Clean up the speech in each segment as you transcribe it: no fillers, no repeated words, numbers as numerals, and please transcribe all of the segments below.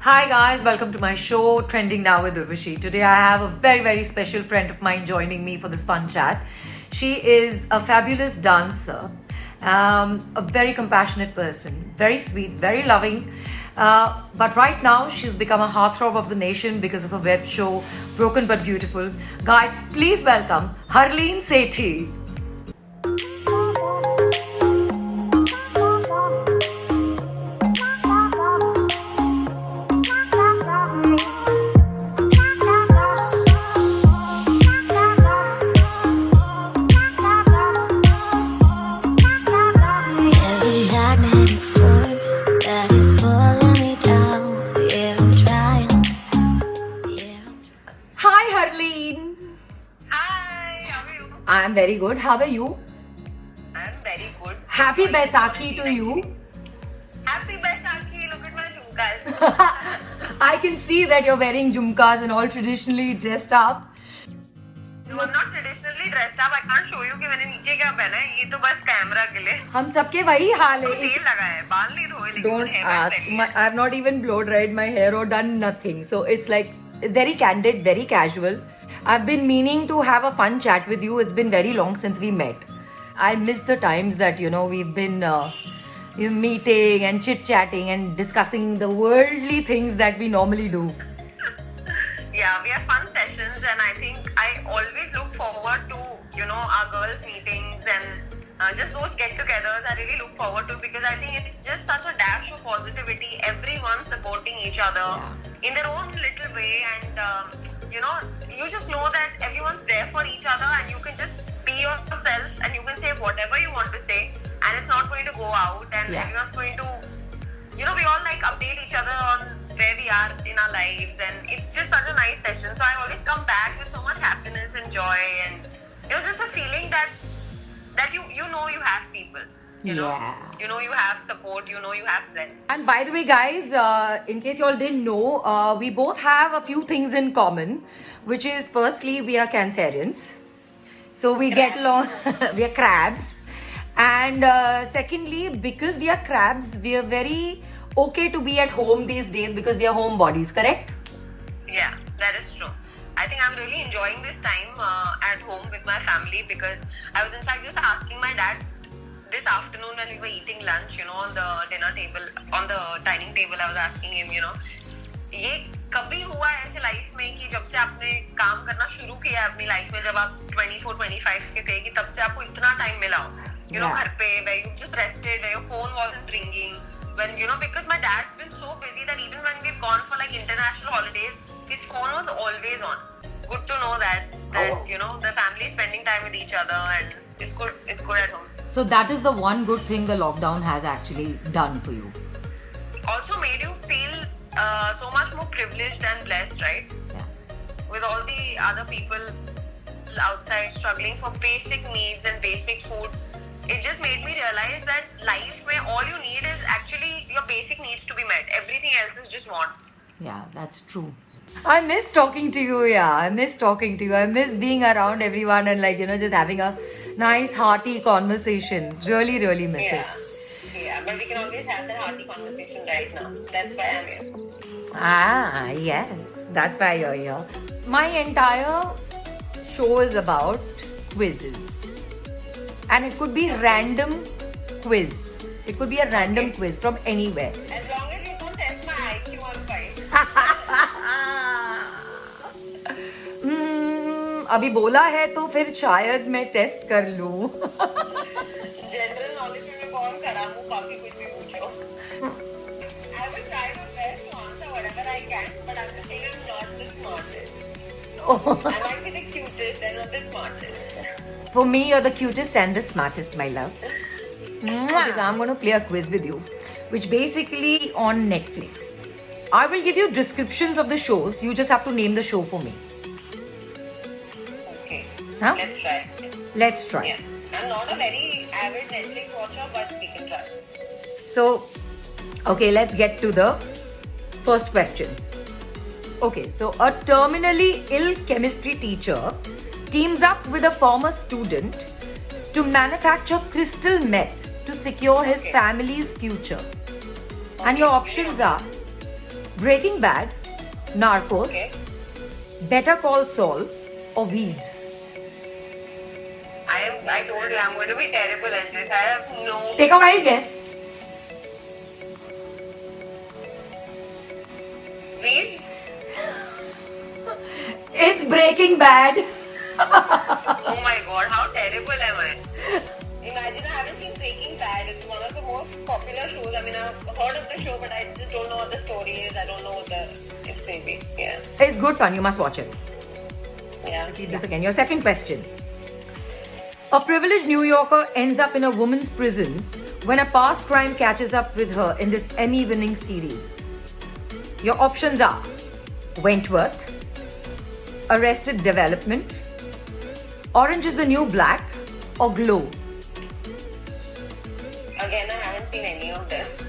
Hi guys, welcome to my show Trending Now with Urvashi. Today I have a very special friend of mine joining me for this fun chat. She is a fabulous dancer, a very compassionate person, very sweet, very loving. But right now she's become a heartthrob of the nation because of a web show, Broken But Beautiful. Guys, please welcome Harleen Sethi. Hi Harleen. Hi, how are you? I'm very good. How are you? I'm very good. Happy Baisakhi to you. Happy Baisakhi. Look at my jhumkas. I can see that you're wearing jhumkas and all traditionally dressed up. No, I'm not traditionally dressed up. I can't show you कि मैंने नीचे क्या पहना है. ये तो बस camera के लिए. हम सबके वही हाल है. तेल लगा है. बाल नहीं धोए लेकिन Don't hair band ask. पहनी है. I have not even blow dried my hair or done nothing. So it's like very candid, very casual. I've been meaning to have a fun chat with you. It's been very long since we met. I miss the times that we've been meeting and chit chatting and discussing the worldly things that we normally do. Yeah, we have fun sessions and I think I always look forward to our girls meetings and just those get-togethers. I really look forward to because I think it's just such a dash of positivity. Everyone supporting each other in their own little way, and you just know that everyone's there for each other, and you can just be yourself, and you can say whatever you want to say, and it's not going to go out, and everyone's going to, we all like update each other on where we are in our lives, and it's just such a nice session. So I always come back with so much happiness and joy, and it was just a feeling that you have people. You know you have support, you have friends. And by the way, guys, in case you all didn't know, we both have a few things in common, which is firstly, we are Cancerians. So we get along, we are crabs. And secondly, because we are crabs, we are very okay to be at home these days because we are homebodies, correct? Yeah, that is true. I think I'm really enjoying this time at home with my family because I was in fact just asking my dad this afternoon when we were eating lunch, on the dinner table, on the dining table, I was asking him, ये कभी हुआ ऐसे life में कि जब से आपने काम करना शुरू किया है अपनी लाइफ में, जब आप 24-25 के थे, कि तब से आपको इतना टाइम मिला हो, घर पे, where you just rested, where your phone wasn't ringing, when because my dad's been so busy that even when we've gone for like international holidays, his phone was always on. Good to know that the family is spending time with each other, and it's good at home. So that is the one good thing the lockdown has actually done for you. Also made you feel so much more privileged and blessed, right? Yeah. With all the other people outside struggling for basic needs and basic food, it just made me realize that life where all you need is actually your basic needs to be met. Everything else is just wants. Yeah, that's true. I miss talking to you. I miss talking to you. I miss being around everyone and just having a nice hearty conversation. Really miss it. Yeah, but we can always have that hearty conversation right now. That's why I'm here. Ah, yes. That's why you're here. My entire show is about quizzes. And it could be random quiz. It could be a random quiz from anywhere. As long as you don't test my IQ, I'm fine. अभी बोला है तो फिर शायद मैं test कर लूं. General knowledge में कौन खराब हूँ, काफी कुछ भी पूछो. I will try my best to answer whatever I can, but I'm just saying I'm not the smartest. I might be the cutest and not the smartest. For me, you're the cutest and the smartest, my love. Because I'm going to play a quiz with you, which basically on Netflix. I will give you descriptions of the shows. You just have to name the show for me. Okay. Huh? Let's try. Let's try. Yeah. I'm not a very avid Netflix watcher, but we can try. So, okay, let's get to the first question. Okay, so a terminally ill chemistry teacher teams up with a former student to manufacture crystal meth to secure his family's future. And your options are Breaking Bad, Narcos, Okay. Better Call Saul, or Weeds? I told you I'm going to be terrible at this. I have no. Take a wild guess. Weeds? It's Breaking Bad. Oh my god, how terrible am I? Imagine I haven't seen Breaking Bad. It's one of the most popular shows. I mean, I've heard of the show, but I just don't know what the story is. I don't know what it's crazy. Yeah. It's good fun. You must watch it. Yeah. Repeat this again. Your second question. A privileged New Yorker ends up in a woman's prison when a past crime catches up with her in this Emmy-winning series. Your options are Wentworth, Arrested Development, Orange is the New Black, or Glow. Again, I haven't seen any of this.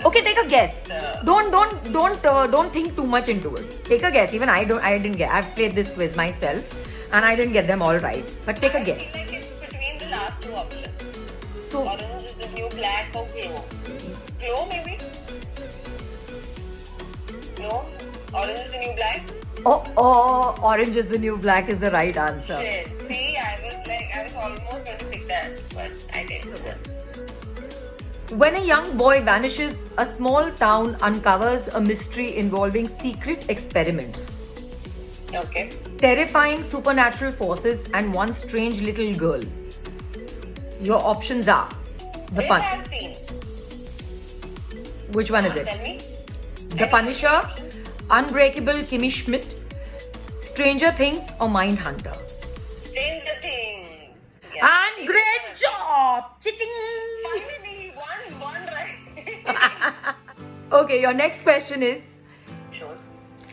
Okay, take a guess. Don't think too much into it. Take a guess. Even I didn't get. I've played this quiz myself, and I didn't get them all right. But take a I guess. feel like it's between the last two options. So, Orange is the New Black or Glow. Glow, maybe? No? Orange is the New Black? Orange is the New Black is the right answer. Shit. See, I was almost going to pick that, but I didn't. When a young boy vanishes, a small town uncovers a mystery involving secret experiments, Okay. terrifying supernatural forces, and one strange little girl. Your options are The This Pun. I've seen. Which one is it? Tell me. The Punisher, Unbreakable Kimmy Schmidt, Stranger Things, or Mindhunter? Stranger Things. Yeah. And great job! Chitting! Finally, one right. Okay, your next question is Shows.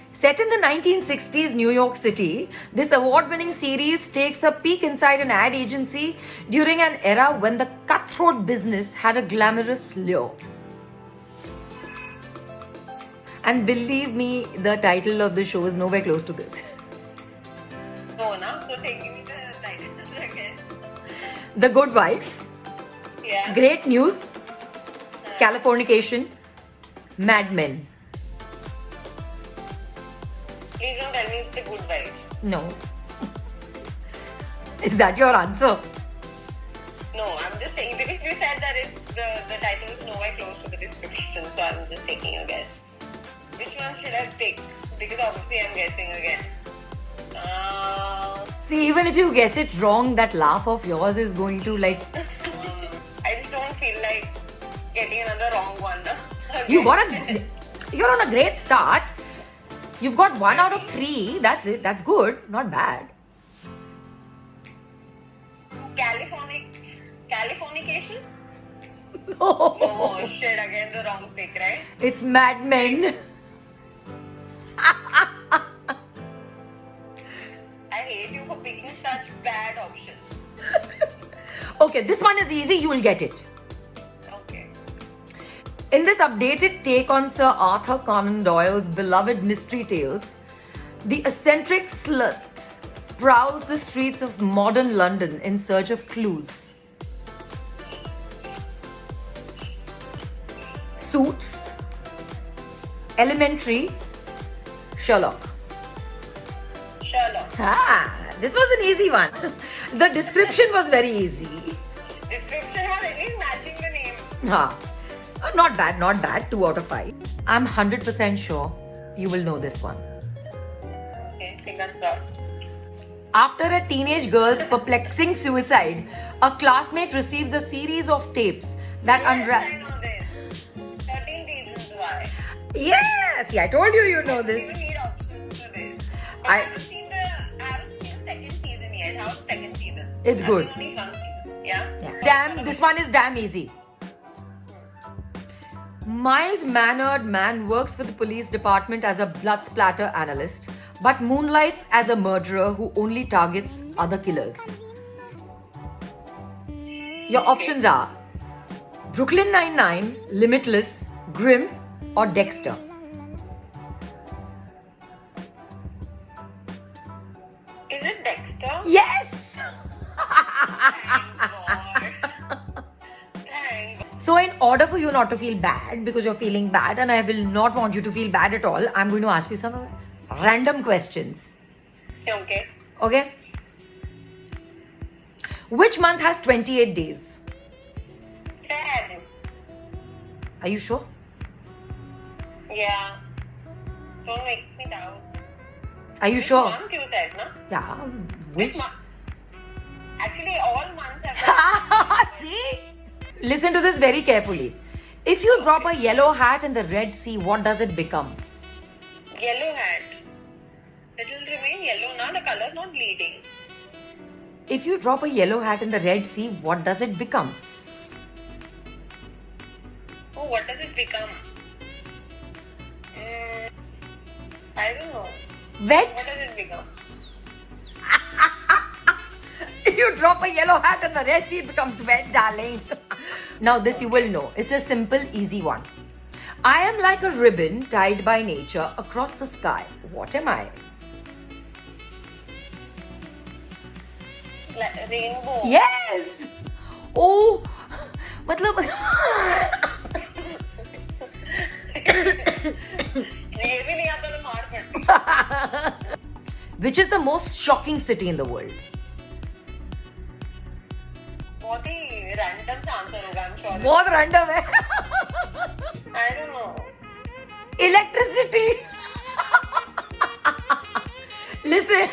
set in the 1960s New York City, this award-winning series takes a peek inside an ad agency during an era when the cutthroat business had a glamorous lure. And believe me, the title of the show is nowhere close to this. No, now. So say, give me the titles again. The Good Wife, Yeah. Great News, Californication, Mad Men. Please don't tell me it's the Good Wife. No. Is that your answer? No, I'm just saying because you said that it's the title is nowhere close to the description, so I'm just taking a guess. Which one should I pick? Because obviously I'm guessing again. See, even if you guess it wrong, that laugh of yours is going to like. I just don't feel like getting another wrong one. You're on a great start. You've got 1 out of 3. That's it. That's good. Not bad. Californication? No. Oh shit, again the wrong pick, right? It's Mad Men. I hate you for picking such bad options. Okay, this one is easy. You will get it. Okay. In this updated take on Sir Arthur Conan Doyle's beloved mystery tales, the eccentric sleuth prowls the streets of modern London in search of clues. Suits, Elementary, Sherlock. Sherlock. This was an easy one. The description was very easy. Description was at least matching the name. Not bad, not bad. 2 out of 5. I'm 100% sure you will know this one. Okay, fingers crossed. After a teenage girl's perplexing suicide, a classmate receives a series of tapes that Yes, unwrap. I know this. 13 Reasons Why. Yes, I told you you know You this. need options for this. I- I haven't seen the second season yet. How's the second season? It's good. I've seen only one season. Yeah? Damn, this one is damn easy. Mild-mannered man works for the police department as a blood splatter analyst, but moonlights as a murderer who only targets other killers. Your options are Brooklyn Nine-Nine, Limitless, Grimm, or Dexter. Is it Dexter? Yes! Thank God. Thank God. So in order for you not to feel bad because you're feeling bad, and I will not want you to feel bad at all, I'm going to ask you some random questions. Okay. Okay? Which month has 28 days? Feb. Are you sure? Yeah. Don't make me doubt. Are you Which sure? month you said, no? Yeah. Which month? Actually, all months have. See? Listen to this very carefully. If you drop a yellow hat in the Red Sea, what does it become? Yellow hat. It will remain yellow now. The color's not bleeding. If you drop a yellow hat in the Red Sea, what does it become? Oh, what does it become? I don't know. Wet. What does it become? If you drop a yellow hat in the Red Sea, it becomes wet, darling. Now this you will know. It's a simple, easy one. I am like a ribbon tied by nature across the sky. What am I? Like rainbow. Yes! Oh, मतलब ये भी नहीं आता तो मार पड़ती. Which is the most shocking city in the world? बहुत ही random सा answer होगा, I'm sure. बहुत random है. I don't know. Electricity. Listen.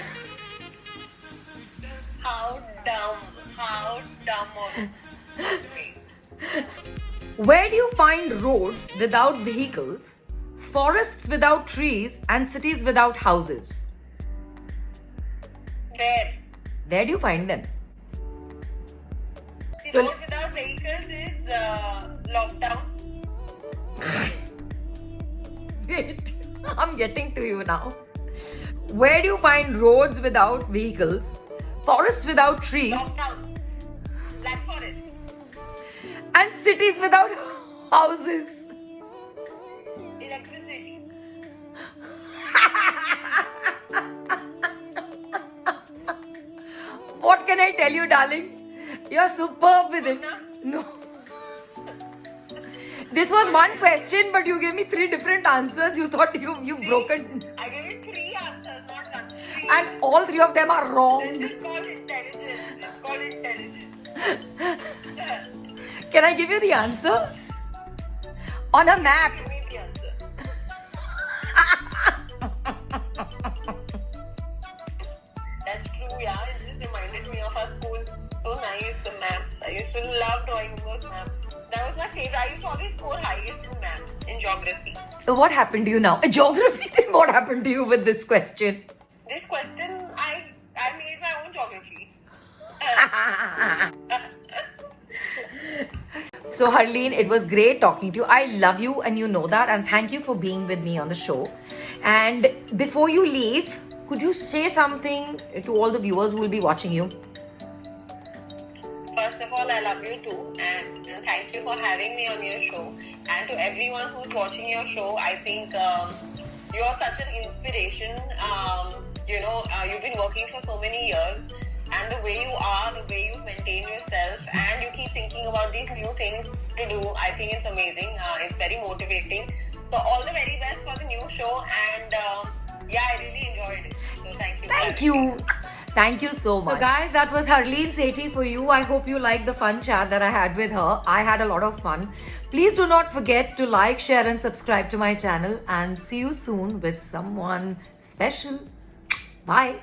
How dumb of me. Where do you find roads without vehicles, forests without trees, and cities without houses? There. Where do you find them? See, So- road without vehicles is lockdown. Wait, I'm getting to you now. Where do you find roads without vehicles, forests without trees, Lockdown. Black Forest. and cities without houses? Electricity. What can I tell you, darling? You're superb with it. No. This was one question, but you gave me 3 different answers. You thought you've broken. I gave you 3 answers, not 1. 3. And all 3 of them are wrong. This is called intelligence. It's called intelligence. Can I give you the answer? On a map. Give me the answer. That's true, yeah. It just reminded me of our school. So nice, the maps. I used to love drawing those maps. That was my favorite. I used to always score highest in maps, in geography. So what happened to you now? Geography, then what happened to you with this question? This question, I made my own geography. So Harleen, it was great talking to you. I love you and you know that, and thank you for being with me on the show. And before you leave, could you say something to all the viewers who will be watching you? First of all, I love you too, and thank you for having me on your show. And to everyone who's watching your show, I think you're such an inspiration. You've been working for so many years, and the way you are, the way you maintain yourself, and you keep thinking about these new things to do, I think it's amazing. It's very motivating. So all the very best for the new show, and I really enjoyed it. So thank you. Thank you. Thank you so much. So guys, that was Harleen Sethi for you. I hope you liked the fun chat that I had with her. I had a lot of fun. Please do not forget to like, share and subscribe to my channel, and see you soon with someone special. Bye.